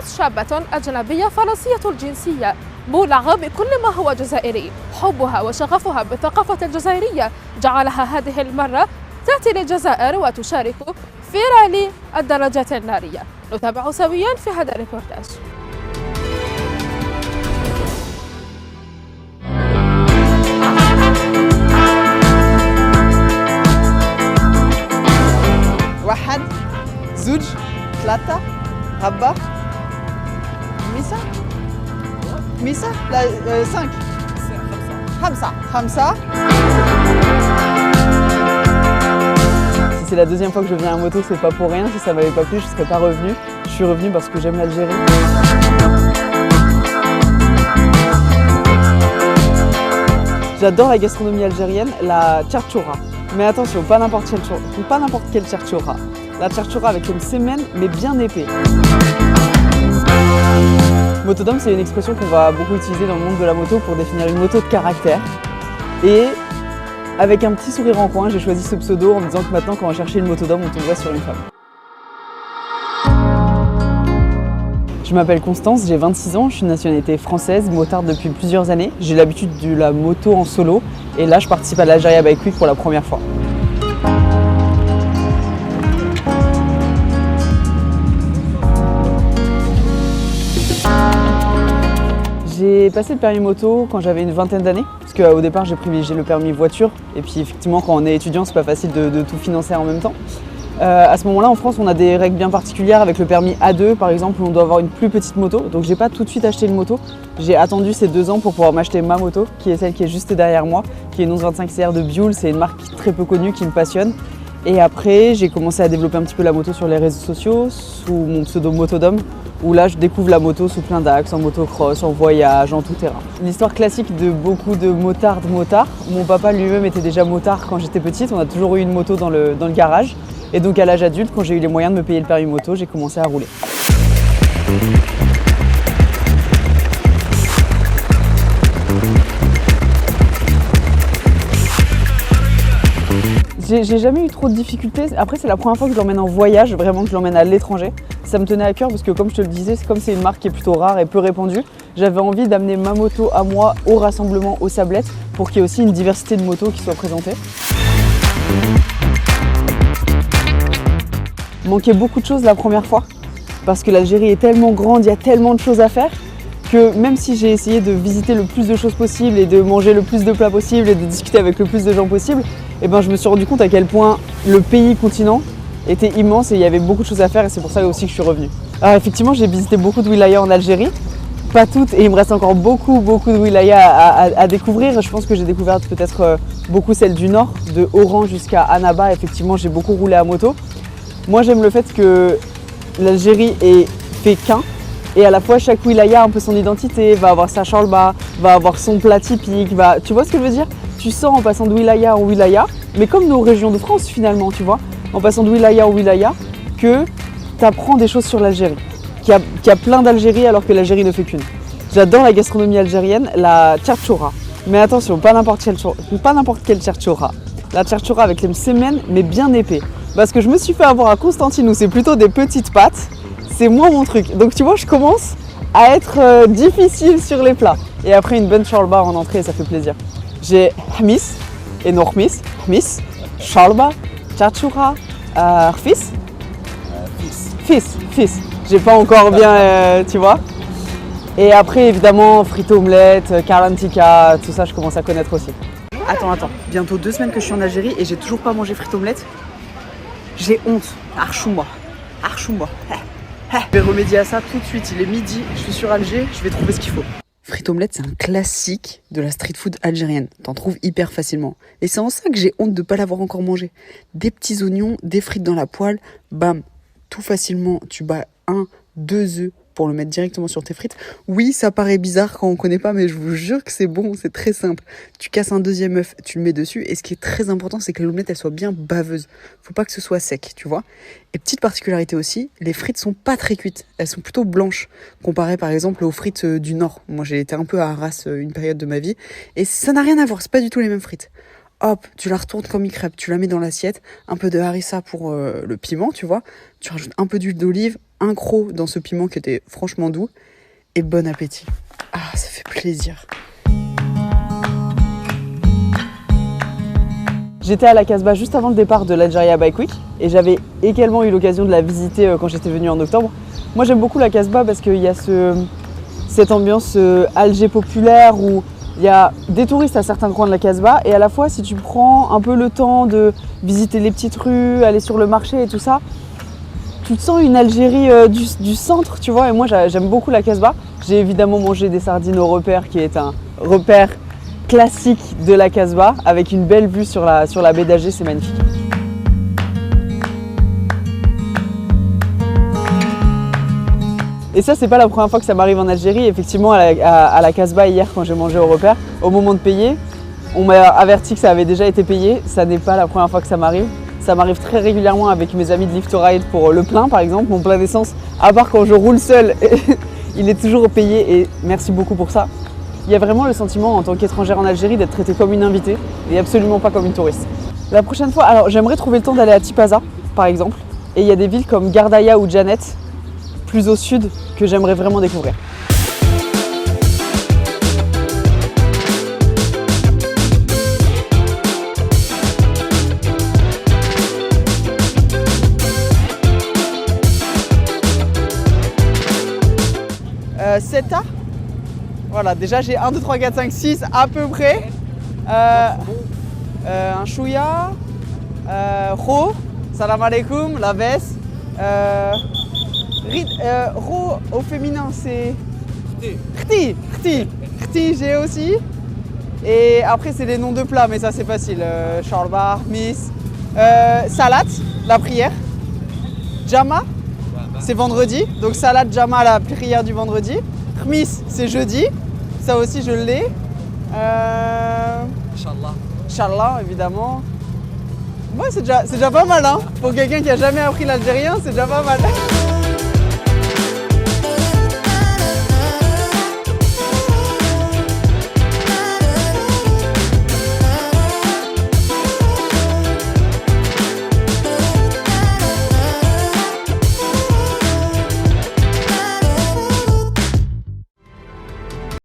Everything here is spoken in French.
روز شابة أجنبية فرنسية الجنسية مولعة بكل ما هو جزائري. حبها وشغفها بالثقافة الجزائرية جعلها هذه المرة تأتي للجزائر وتشارك في رالي الدراجات النارية. نتابع سويا في هذا الريبورتاج. واحد زوج ثلاثة ربع خمسة لا 5 خمسة. Si c'est la deuxième fois que je viens à moto, c'est pas pour rien. Si ça m'avait pas plu, je serais pas revenu. Je suis revenu parce que j'aime l'Algérie. J'adore la gastronomie algérienne, la charchoura. Mais attention, pas n'importe quelle charchoura. La charchoura avec une sémène, mais bien épais. Motodome, c'est une expression qu'on va beaucoup utiliser dans le monde de la moto pour définir une moto de caractère. Et avec un petit sourire en coin, j'ai choisi ce pseudo en me disant que maintenant, quand on va chercher une motodome, on tomberait sur une femme. Je m'appelle Constance, j'ai 26 ans, je suis de nationalité française, motarde depuis plusieurs années. J'ai l'habitude de la moto en solo et là, je participe à l'Algeria Bike Week pour la première fois. J'ai passé le permis moto quand j'avais une vingtaine d'années, parce qu'au départ j'ai privilégié le permis voiture, et puis effectivement quand on est étudiant c'est pas facile de tout financer en même temps. À ce moment-là en France on a des règles bien particulières avec le permis A2 par exemple, où on doit avoir une plus petite moto, donc j'ai pas tout de suite acheté une moto, j'ai attendu ces 2 ans pour pouvoir m'acheter ma moto, qui est celle qui est juste derrière moi, qui est une 1125 CR de Buell, c'est une marque très peu connue qui me passionne. Et après j'ai commencé à développer un petit peu la moto sur les réseaux sociaux, sous mon pseudo Motodome, où là je découvre la moto sous plein d'axes, en motocross, en voyage, en tout terrain. L'histoire classique de beaucoup de motards. Mon papa lui-même était déjà motard quand j'étais petite, on a toujours eu une moto dans le garage. Et donc à l'âge adulte, quand j'ai eu les moyens de me payer le permis moto, j'ai commencé à rouler. J'ai jamais eu trop de difficultés. Après, c'est la première fois que je l'emmène en voyage, vraiment que je l'emmène à l'étranger. Ça me tenait à cœur parce que, comme je te le disais, comme c'est une marque qui est plutôt rare et peu répandue, j'avais envie d'amener ma moto à moi au rassemblement aux Sablettes pour qu'il y ait aussi une diversité de motos qui soit présentée. Il manquait beaucoup de choses la première fois parce que l'Algérie est tellement grande, il y a tellement de choses à faire que même si j'ai essayé de visiter le plus de choses possible et de manger le plus de plats possible et de discuter avec le plus de gens possible, eh ben, je me suis rendu compte à quel point le pays-continent était immense et il y avait beaucoup de choses à faire et c'est pour ça aussi que je suis revenue. Alors effectivement, j'ai visité beaucoup de wilayas en Algérie, pas toutes, et il me reste encore beaucoup de wilayas à découvrir. Je pense que j'ai découvert peut-être beaucoup celles du nord, de Oran jusqu'à Annaba. Effectivement, j'ai beaucoup roulé à moto. Moi, j'aime le fait que l'Algérie est fait qu'un. Et à la fois, chaque wilaya a un peu son identité, va avoir sa chalba, va avoir son plat typique, tu vois ce que je veux dire? Tu sens en passant de wilaya en wilaya, mais comme nos régions de France finalement, tu vois, en passant de wilaya en wilaya, que tu apprends des choses sur l'Algérie, qu'il y a plein d'Algérie alors que l'Algérie ne fait qu'une. J'adore la gastronomie algérienne, la charchoura. Mais attention, pas n'importe quelle charchoura. La charchoura avec les sémènes, mais bien épais. Parce que je me suis fait avoir à Constantine où c'est plutôt des petites pâtes. C'est moins mon truc. Donc tu vois, je commence à être difficile sur les plats. Et après une bonne chalba en entrée, ça fait plaisir. J'ai hmis et normis, hmis, chalba, charchoura, fils. J'ai pas encore bien, tu vois. Et après évidemment frites omelettes, kalantika, tout ça je commence à connaître aussi. Attends, bientôt 2 semaines que je suis en Algérie et j'ai toujours pas mangé frites omelettes. J'ai honte, archouma. Je vais remédier à ça tout de suite, il est midi, je suis sur Alger, je vais trouver ce qu'il faut. Frites omelettes, c'est un classique de la street food algérienne. T'en trouves hyper facilement. Et c'est en ça que j'ai honte de pas l'avoir encore mangé. Des petits oignons, des frites dans la poêle, bam, tout facilement. Tu bats 1-2 œufs pour le mettre directement sur tes frites. Oui, ça paraît bizarre quand on connaît pas, mais je vous jure que c'est bon, c'est très simple. Tu casses un 2e œuf, tu le mets dessus, et ce qui est très important, c'est que l'omelette, elle soit bien baveuse. Faut pas que ce soit sec, tu vois. Et petite particularité aussi, les frites sont pas très cuites, elles sont plutôt blanches, comparé par exemple aux frites du Nord. Moi, j'ai été un peu à Arras une période de ma vie, et ça n'a rien à voir, c'est pas du tout les mêmes frites. Hop, tu la retournes comme une crêpe, tu la mets dans l'assiette, un peu de harissa pour le piment, tu vois. Tu rajoutes un peu d'huile d'olive, un croc dans ce piment qui était franchement doux. Et bon appétit. Ah, ça fait plaisir. J'étais à la Casbah juste avant le départ de l'Algeria Bike Week et j'avais également eu l'occasion de la visiter quand j'étais venue en octobre. Moi j'aime beaucoup la Casbah parce qu'il y a cette ambiance Alger populaire où il y a des touristes à certains coins de la Casbah et à la fois si tu prends un peu le temps de visiter les petites rues, aller sur le marché et tout ça, tu te sens une Algérie du centre, tu vois, et moi j'aime beaucoup la Casbah. J'ai évidemment mangé des sardines au repère qui est un repère classique de la Casbah avec une belle vue sur la baie d'Alger, c'est magnifique. Et ça, c'est pas la première fois que ça m'arrive en Algérie. Effectivement, à la Casbah hier, quand j'ai mangé au repère, au moment de payer, on m'a averti que ça avait déjà été payé. Ça n'est pas la première fois que ça m'arrive. Ça m'arrive très régulièrement avec mes amis de Lift to Ride pour le plein, par exemple, mon plein d'essence. À part quand je roule seul, il est toujours payé et merci beaucoup pour ça. Il y a vraiment le sentiment, en tant qu'étrangère en Algérie, d'être traité comme une invitée et absolument pas comme une touriste. La prochaine fois, alors j'aimerais trouver le temps d'aller à Tipaza, par exemple. Et il y a des villes comme Gardaya ou Djanet, plus au sud, que j'aimerais vraiment découvrir. Seta. Voilà, déjà j'ai 1, 2, 3, 4, 5, 6 à peu près. Un chouïa, ro, salam alaikum, la veste. Ro au féminin c'est Khti, j'ai aussi. Et après c'est les noms de plats, mais ça c'est facile. Shorba, miss, salat, la prière. Jama, c'est vendredi, donc salat jama, la prière du vendredi. Khmis, c'est jeudi, ça aussi je l'ai. Inch'Allah, évidemment. Ouais, c'est déjà pas mal, hein. Pour quelqu'un qui a jamais appris l'algérien, c'est déjà pas mal.